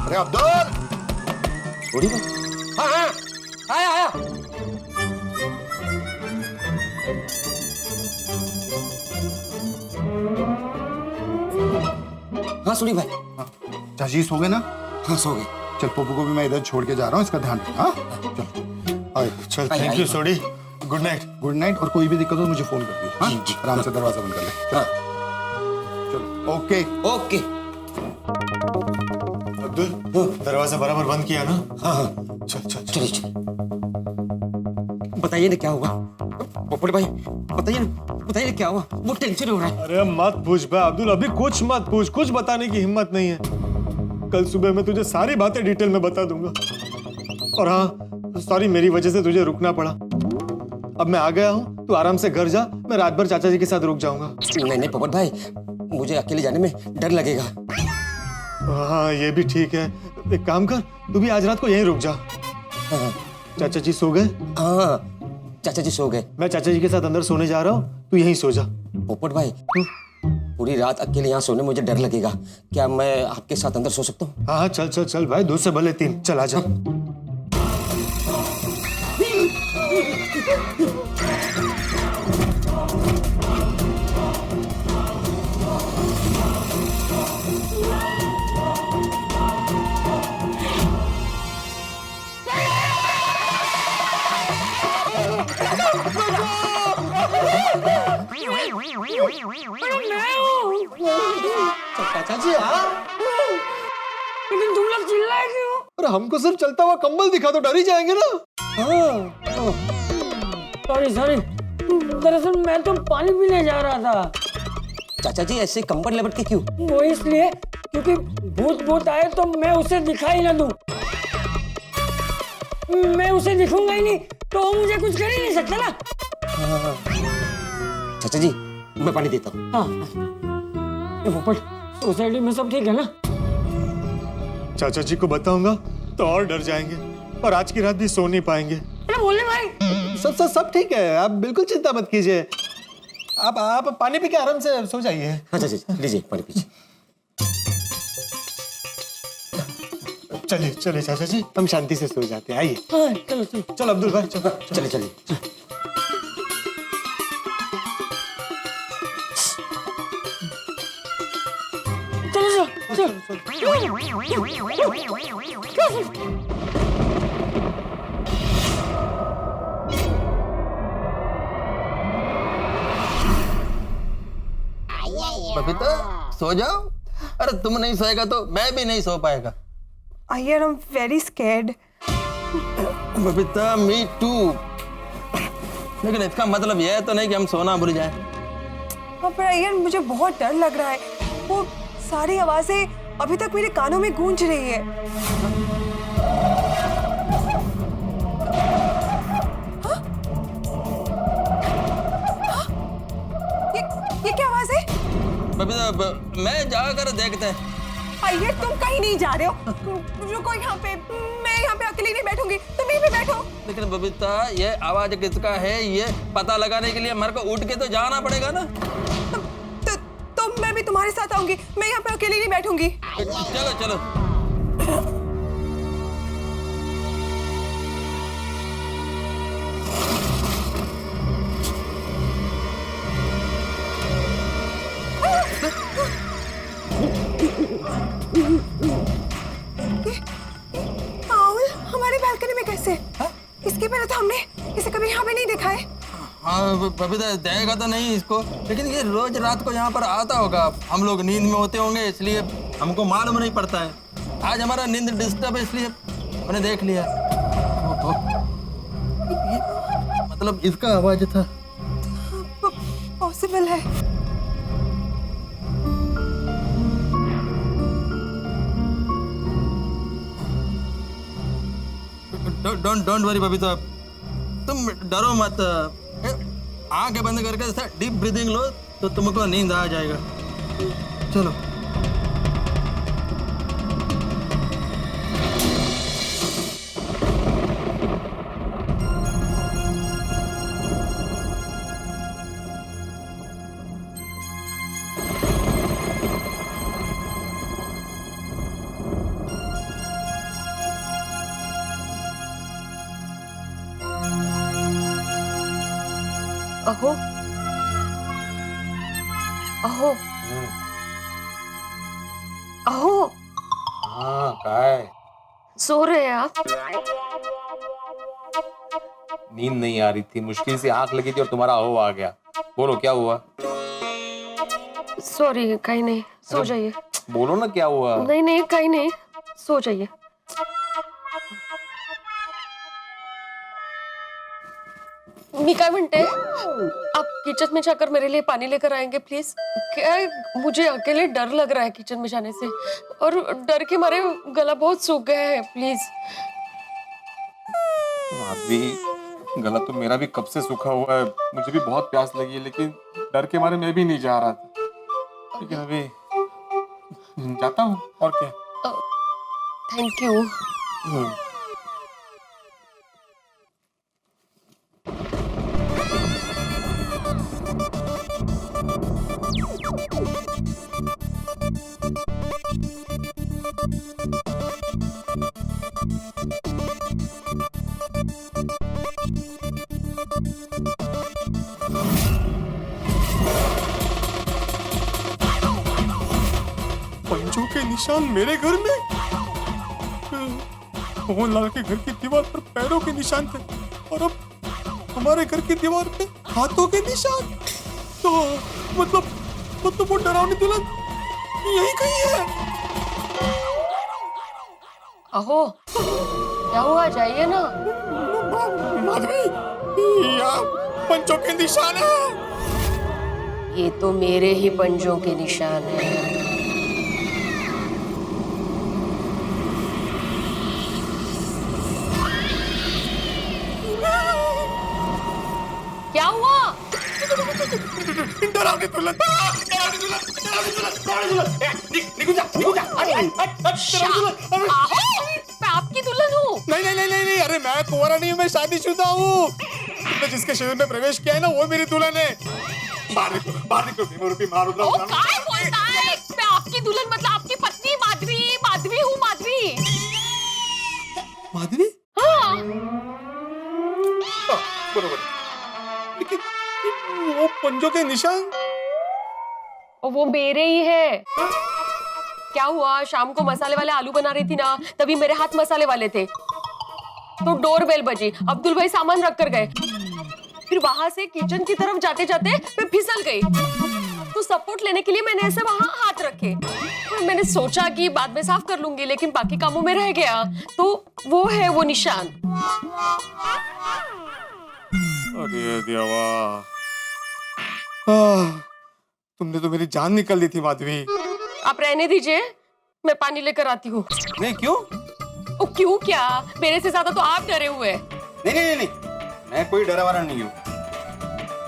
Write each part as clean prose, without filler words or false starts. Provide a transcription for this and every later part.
अरे अब्दुल, छोड़ी भाई। हाँ हाँ, आया आया। हाँ सुनी भाई। चाची सो गए ना? हाँ सो गए। चल पप्पू को भी मैं इधर छोड़ के जा रहा हूँ, इसका ध्यान रखना। हाँ चल आए। चल thank you Sodhi, good night. Good night, और कोई भी दिक्कत हो मुझे फोन कर दियो। हाँ जी, जी। आराम से दरवाजा बंद कर ले। हाँ चलो ओके। ओके। अब्दुल, दरवाजा बराबर बंद किया ना? हाँ हाँ चल चल चल। चलिए चलिए। बताइए ना क्या हुआ पोपट भाई, बताइए ना क्या हुआ, वो टेंशन हो रहा है। अरे मत पूछ बे अब्दुल, अभी कुछ मत पूछ, कुछ बताने की हिम्मत नहीं है। कल सुबह मैं तुझे सारी बातें डिटेल में बता दूंगा। और हाँ सॉरी, मेरी वजह से तुझे रुकना पड़ा। अब मैं आ गया हूँ, तू आराम से घर जा, मैं रात भर चाचा जी के साथ रुक जाऊंगा। नहीं नहीं पोपट भाई, मुझे अकेले जाने में डर लगेगा। हाँ ये भी ठीक है, एक काम कर, तू भी आज रात को यहीं रुक जा। हाँ चाचा जी सो गए? हाँ चाचा जी सो गए। मैं चाचा जी के साथ अंदर सोने जा रहा हूँ, तू यहीं सो जा। पोपट भाई पूरी रात अकेले यहाँ सोने मुझे डर लगेगा, क्या मैं आपके साथ अंदर सो सकता हूँ? हाँ हाँ चल चल चल भाई, 2 से भले 3, चल आजा। चाचा जी लेकिन तुम लोग चिल्लाए क्यों? अरे हमको सिर्फ चलता हुआ कंबल दिखा तो डर ही जाएंगे ना। सॉरी सॉरी, दरअसल मैं तो पानी पीने जा रहा था। चाचा जी ऐसे कंबल लपेट के क्यों? वो इसलिए क्योंकि भूत भूत आए तो मैं उसे दिखाई ना दूं। मैं उसे दिखूंगा ही नहीं तो वो मुझे कुछ कर ही नहीं सकता ना। चाचा जी मैं पानी देता हूँ। हाँ ये पोपट, सोसाइटी में सब ठीक है ना? चाचा जी को बताऊंगा तो और डर जाएंगे, और आज की रात भी सो नहीं पाएंगे। अरे बोले भाई, सब ठीक है, आप बिल्कुल चिंता मत कीजिए। आप पानी पी के आराम से सो जाइए। हाँ चाचा जी लीजिए पानी पीजिए। चलिए चलिए चाचा जी, हम शांति से सो जाते हैं, आइए। हाँ चलो चलो चल अब्दुल भाई चल। चलिए चलिए। चलो चलो बबीता सो जाओ। अरे तुम नहीं सोएगा तो मैं भी नहीं सो पाएगा। Iyer, I am very scared. Babita me too. लेकिन इसका मतलब यह तो नहीं कि हम सोना भूल जाए। हाँ पर अय्यर, मुझे बहुत डर लग रहा है। वो सारी आवाजें अभी तक मेरे कानों में गूंज रही है। हाँ? हाँ? ये क्या आवाज है? बबीता मैं जाकर देखते हैं। अय्यर, तुम कहीं नहीं जा रहे हो। रुको यहाँ पे, मैं यहाँ पे अकेली नहीं बैठूंगी, तुम यहीं पे बैठो। लेकिन बबीता ये आवाज किसका है ये पता लगाने के लिए मेरे को उठ के तो जाना पड़ेगा ना। तो मैं भी तुम्हारे साथ आऊंगी, मैं यहाँ पे अकेली नहीं बैठूंगी। चलो चलो। राहुल हमारे बालकनी में कैसे? इसके पहले तो हमने इसे कभी यहाँ पे नहीं देखा है। हाँ बबीता देगा तो नहीं इसको, लेकिन ये रोज रात को यहाँ पर आता होगा। हम लोग नींद में होते होंगे इसलिए हमको मालूम नहीं पड़ता है। आज हमारा नींद डिस्टर्ब है इसलिए मैंने देख लिया। मतलब इसका आवाज था। पॉसिबल है। डोंट वरी बबीता, तुम डरो मत। आंखें बंद करके डीप ब्रीदिंग लो तो तुमको नींद आ जाएगा। चलो। अहो अहो अहो हाँ काय सो रहे हैं आप? नींद नहीं आ रही थी, मुश्किल से आंख लगी थी और तुम्हारा अहो आ गया। बोलो क्या हुआ? सॉरी, कहीं नहीं, सो जाइए। बोलो ना क्या हुआ? नहीं नहीं, कहीं नहीं, सो जाइए। मी काय म्हणते, आप किचन में जाकर मेरे लिए पानी लेकर आएंगे प्लीज? क्या है, मुझे अकेले डर लग रहा है किचन में जाने से, और डर के मारे गला बहुत सूख गया है, प्लीज। अभी गला तो मेरा भी कब से सूखा हुआ है, मुझे भी बहुत प्यास लगी है, लेकिन डर के मारे मैं भी नहीं जा रहा था। लेकिन अभी जाता हूँ और क्या। Thank you. पंजों के निशान मेरे घर में? मोहन लाल के घर की दीवार पर पैरों के निशान थे, और अब हमारे घर की दीवार पे हाथों के निशान। तो मतलब वो डरावनी दुल्हन यही कहीं है। अहो, क्या हुआ, जाइए ना। माधवी, यहाँ पंजों के निशान है। ये तो मेरे ही पंजों के निशान है। क्या हुआ? डरावनी दुल्हन, डरावनी दुल्हन, डरावनी दुल्हन, डरावनी दुल्हन। निकल जा, निकल जा। मैं आपकी दुल्हन हूँ। नहीं, अरे मैं कुंवारा नहीं हूँ, मैं शादीशुदा हूँ। तुमने जिसके शरीर में प्रवेश किया है ना, वो मेरी दुल्हन है। बाहर निकलो, भीमरूपी महारुद्र। ओ, काय बोलता है? मैं आपकी दुल्हन मतलब आपकी पत्नी माधवी हूँ, माधवी। माधवी? हाँ। बरोबर। लेकिन वो पंजों के निशान? और वो मेरे ही है। क्या हुआ, शाम को मसाले वाले आलू बना रही थी ना, तभी मेरे हाथ मसाले वाले थे, तो डोरबेल बजी। अब्दुल भाई सामान रख कर गए, फिर वहां से किचन की तरफ जाते जाते मैं फिसल गई, तो सपोर्ट लेने के लिए मैंने ऐसे वहां हाथ रखे। तो मैंने सोचा कि बाद में साफ कर लूंगी, लेकिन बाकी कामों में रह गया, तो वो है वो निशान। अरे देवा, तुमने तो मेरी जान निकाल दी थी माधवी। आप रहने दीजिए, मैं पानी लेकर आती हूँ। नहीं क्यों? ओ, क्यों क्या? मेरे से ज्यादा तो आप डरे हुए। नहीं, मैं कोई डरा वाला नहीं हूँ,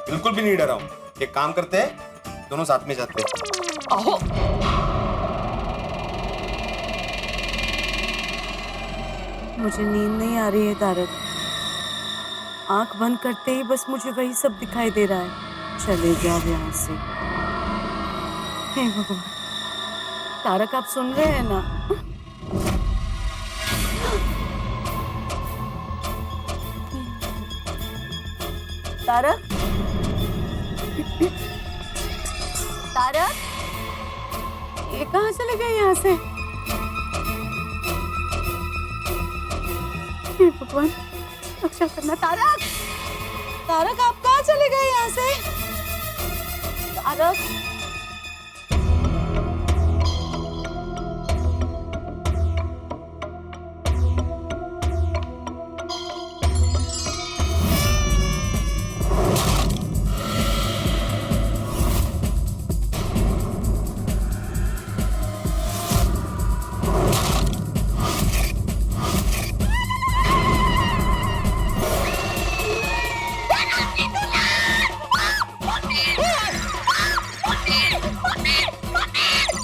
बिल्कुल भी नहीं डरा हूँ। एक काम करते हैं, दोनों साथ में जाते हैं। अहो, मुझे नींद नहीं आ रही है तारक। आंख बंद करते ही बस मुझे वही सब दिखाई दे रहा है। चले जाओ यहाँ से। हे भगवान, तारक आप सुन रहे हैं ना? तारक, तारक, ये कहाँ चले गए यहाँ से? हे भगवान, रक्षा करना। तारक, तारक आप कहाँ चले गए यहाँ से? तारक,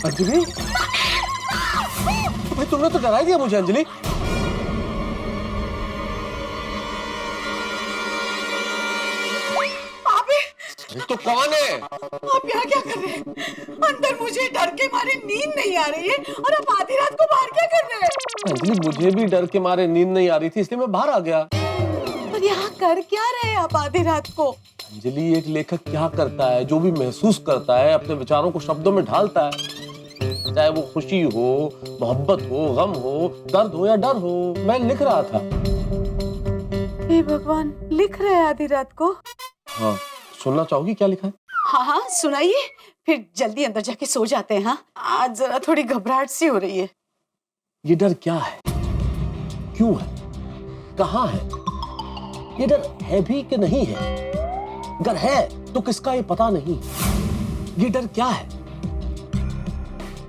अंजलि, भाई तुमने तो डरा दिया मुझे। अंजलि, तो कौन है? आप यहाँ क्या कर रहे हैं? अंदर मुझे डर के मारे नींद नहीं आ रही है, और आप आधी रात को बाहर क्या कर रहे हैं? अंजलि, मुझे भी डर के मारे नींद नहीं आ रही थी, इसलिए मैं बाहर आ गया। और यहाँ कर क्या रहे हैं आप आधी रात को? अंजलि, एक लेखक क्या करता है? जो भी महसूस करता है अपने विचारों को शब्दों में ढालता है, चाहे वो खुशी हो, मोहब्बत हो, गम हो, दर्द हो या डर हो। मैं लिख रहा था। हे भगवान, लिख रहे हैं आधी रात को? हाँ, सुनना चाहोगी क्या लिखा है? हाँ हाँ सुनाइए, फिर जल्दी अंदर जाके सो जाते हैं। हाँ, आज जरा थोड़ी घबराहट सी हो रही है। ये डर क्या है, क्यों है, कहाँ है? ये डर है भी कि नहीं है? अगर है तो किसका ये पता नहीं। ये डर क्या है?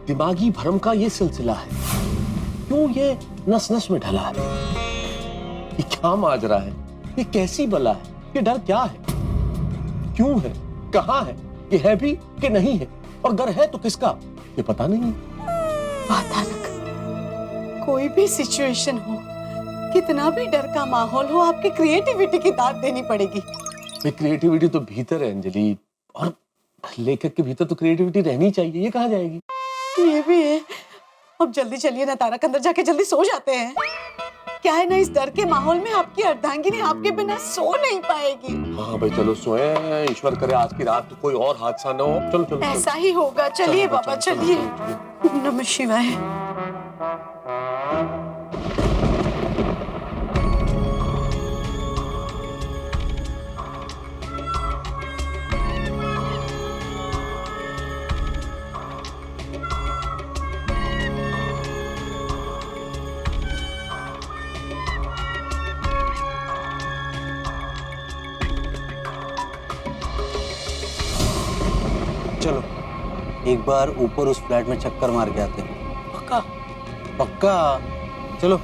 दिमागी भ्रम का ये सिलसिला है। क्यों ये नस नस में ढला है? ये क्या माजरा है? ये कैसी बला है? ये डर क्या है, क्यों है, कहाँ है? ये है भी कि नहीं है? और अगर है तो किसका, ये पता नहीं। वातानक, कोई भी सिचुएशन हो, कितना भी डर का माहौल हो, आपकी क्रिएटिविटी की दाद देनी पड़ेगी। ये क्रिएटिविटी तो भीतर है अंजलि, और लेखक के भीतर तो क्रिएटिविटी रहनी चाहिए। ये कहाँ जाएगी? ये भी है। अब जल्दी चलिए ना तारक, अंदर जाके जल्दी सो जाते हैं। क्या है ना, इस डर के माहौल में आपकी अर्धांगिनी आपके बिना सो नहीं पाएगी। हाँ भाई चलो सोए, ईश्वर करे आज की रात तो कोई और हादसा न हो। चलो चलो ऐसा ही होगा। चलिए बाबा, चलिए। नमः शिवाय। चलो एक बार ऊपर उस फ्लैट में चक्कर मार के आते हैं। पक्का? पक्का, चलो।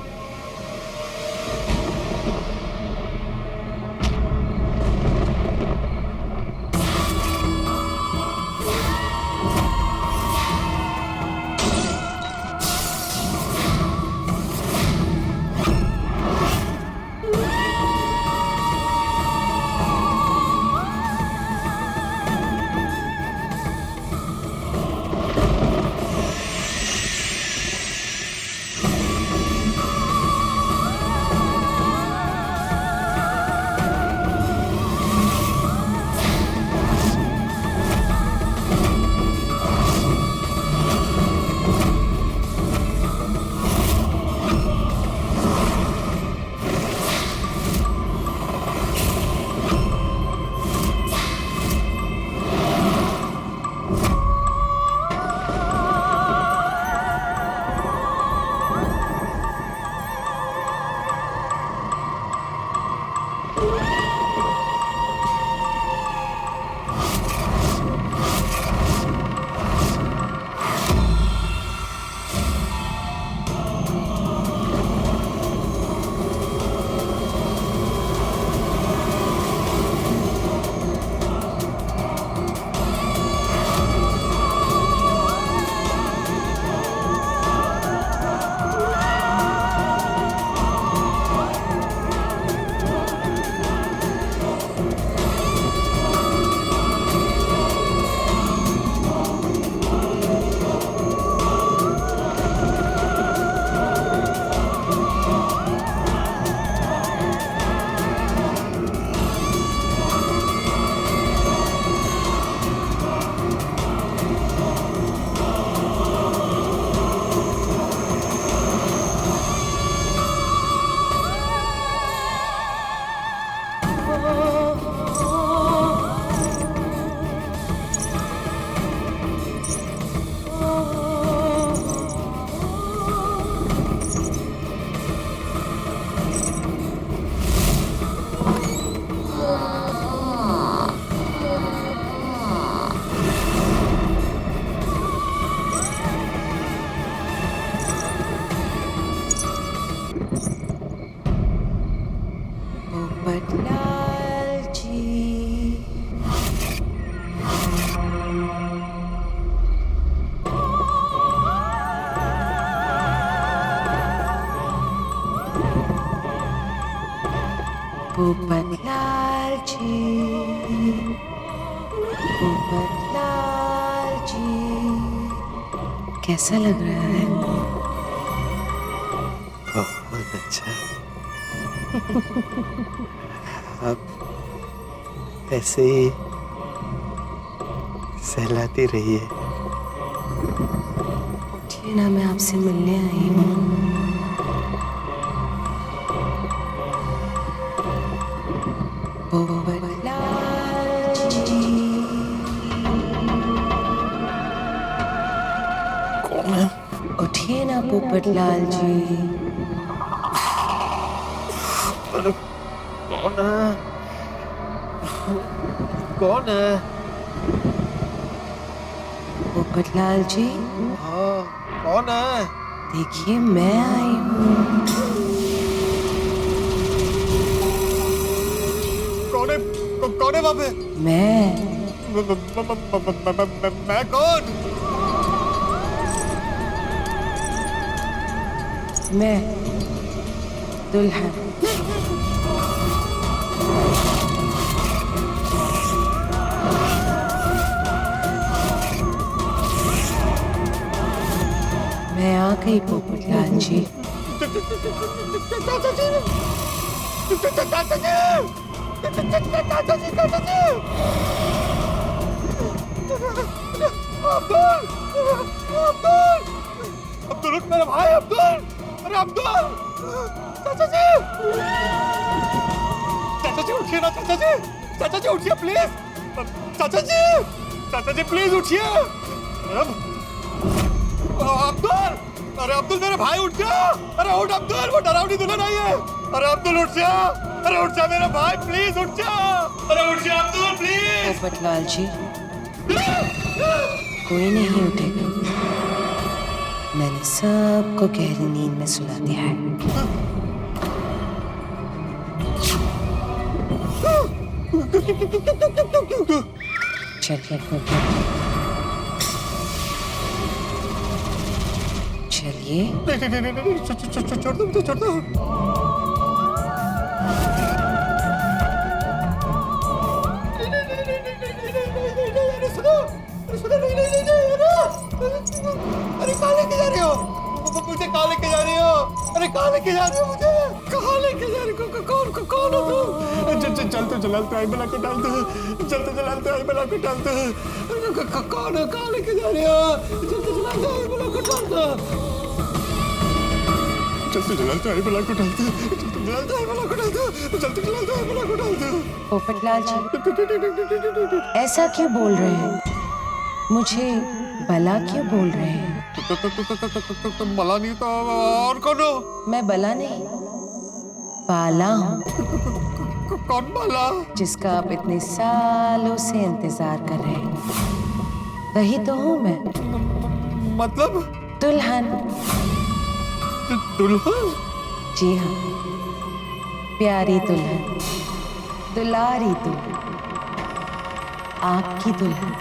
पोपटलाल जी, पोपटलाल जी, कैसा लग रहा है? बहुत अच्छा। अब ऐसे ही सहलाती रहिए। उठिए ना, मैं आपसे मिलने आई हूँ। उठिए ना पोपटलाल जी। कौन है? कौन है? पोपटलाल जी, हाँ, कौन है? देखिए मैं आई हूँ। कौन है? कौन है वहाँ पे? मैं मैं कौन? मैं दुल्हन। मैं आ गई पोपटलाल जी। अब्दुल, मेरा भाई अब्दुल। अरे अब्दुल, चाचा जी, चाचा जी उठिए ना, चाचा जी, चाचा जी उठिए प्लीज, चाचा जी प्लीज उठिए। अब्दुल, अरे अब्दुल मेरे भाई उठ जा। अरे उठ अब्दुल, वो डरावनी दुल्हन आई है। अरे अब्दुल उठ जा, अरे उठ जा मेरा भाई, प्लीज उठ जा। अरे उठ जा अब्दुल प्लीज। पोपटलाल जी, कोई नहीं उठेगा। मैंने सबको गहरी नींद में सुला दिया है। चलिए चलिए। नहीं, छोड़ दो, छोड़ दो। अरे कहाँ लेके जा रही हो? मुझे कहाँ लेके जा रही हो? अरे कहाँ लेके जा रही हो मुझे? कहाँ लेके जा रही हो? कौन हो तुम? चल तो जलालते आई बला को डाल दो। चल तो जलालते आई बला को डाल दो। कौन हो? कहाँ लेके जा रही हो? चल तो जलालते आई बला को डाल दो। चल तो जलालते आई बला को डाल दो। चल तो जलालते आई बला को डाल दो। चल तो जलालते आई बला को डाल दो। पोपटलाल जी, ऐसा क्यों बोल रहे हैं? मुझे बला क्यों बोल रहे हैं? तुम बला नहीं तो और कौन हो? मैं बला नहीं, बाला हूँ। कौन बाला? जिसका आप इतने सालों से इंतजार कर रहे हैं, वही तो हूँ मैं। मतलब? दुल्हन। दुल्हन? जी हाँ, प्यारी दुल्हन, दुलारी दुल्हन, आपकी दुल्हन।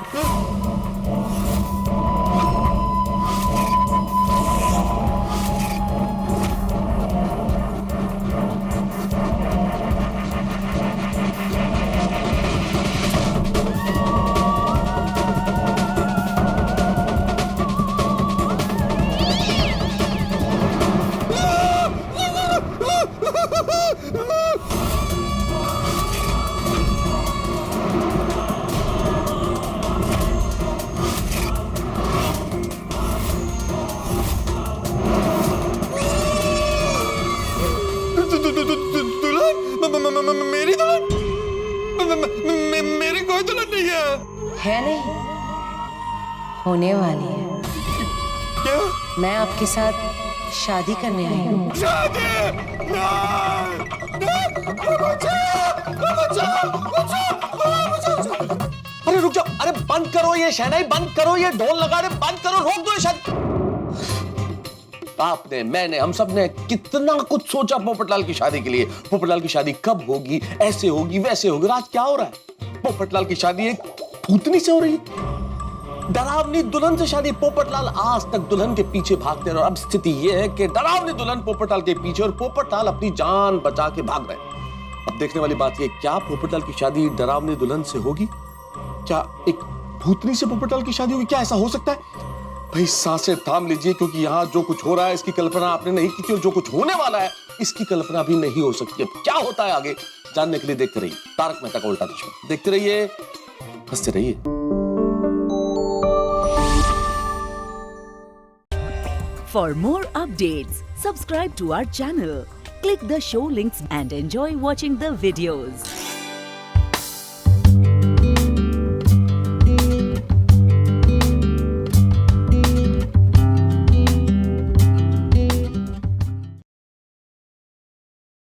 मेरी दुल्हन? मेरी कोई दुल्हन नहीं है नहीं, होने वाली है। क्या? मैं आपके साथ शादी करने आई हूँ। शादी? अरे रुक जाओ, अरे बंद करो ये शहनाई, बंद करो ये ढोल लगा रहे, बंद करो, रोक दो ये शादी। आपने, मैंने, हम सब ने कितना कुछ सोचा पोपटलाल की शादी के लिए। पोपटलाल की शादी कब होगी, ऐसे होगी, वैसे होगी। आज क्या हो रहा है? पोपटलाल की शादी एक भूतनी से हो रही है, डरावनी दुल्हन से शादी। पोपटलाल आज तक दुल्हन के पीछे भागते रहे और अब स्थिति यह है कि डरावनी दुल्हन पोपटलाल के पीछे और पोपटलाल अपनी जान बचा के भाग रहे। अब देखने वाली बात यह, क्या पोपटलाल की शादी डरावनी दुल्हन से होगी? क्या एक भूतनी से पोपटलाल की शादी होगी? क्या ऐसा हो सकता है? भाई सांसें थाम लीजिए, क्योंकि यहाँ जो कुछ हो रहा है इसकी कल्पना आपने नहीं की थी और जो कुछ होने वाला है इसकी कल्पना भी नहीं हो सकती। अब क्या होता है आगे जानने के लिए देखते रहिए तारक मेहता का उल्टा चश्मा। देखते रहिए, हंसते रहिए। For more updates, subscribe to our channel, click the show links and enjoy watching the videos.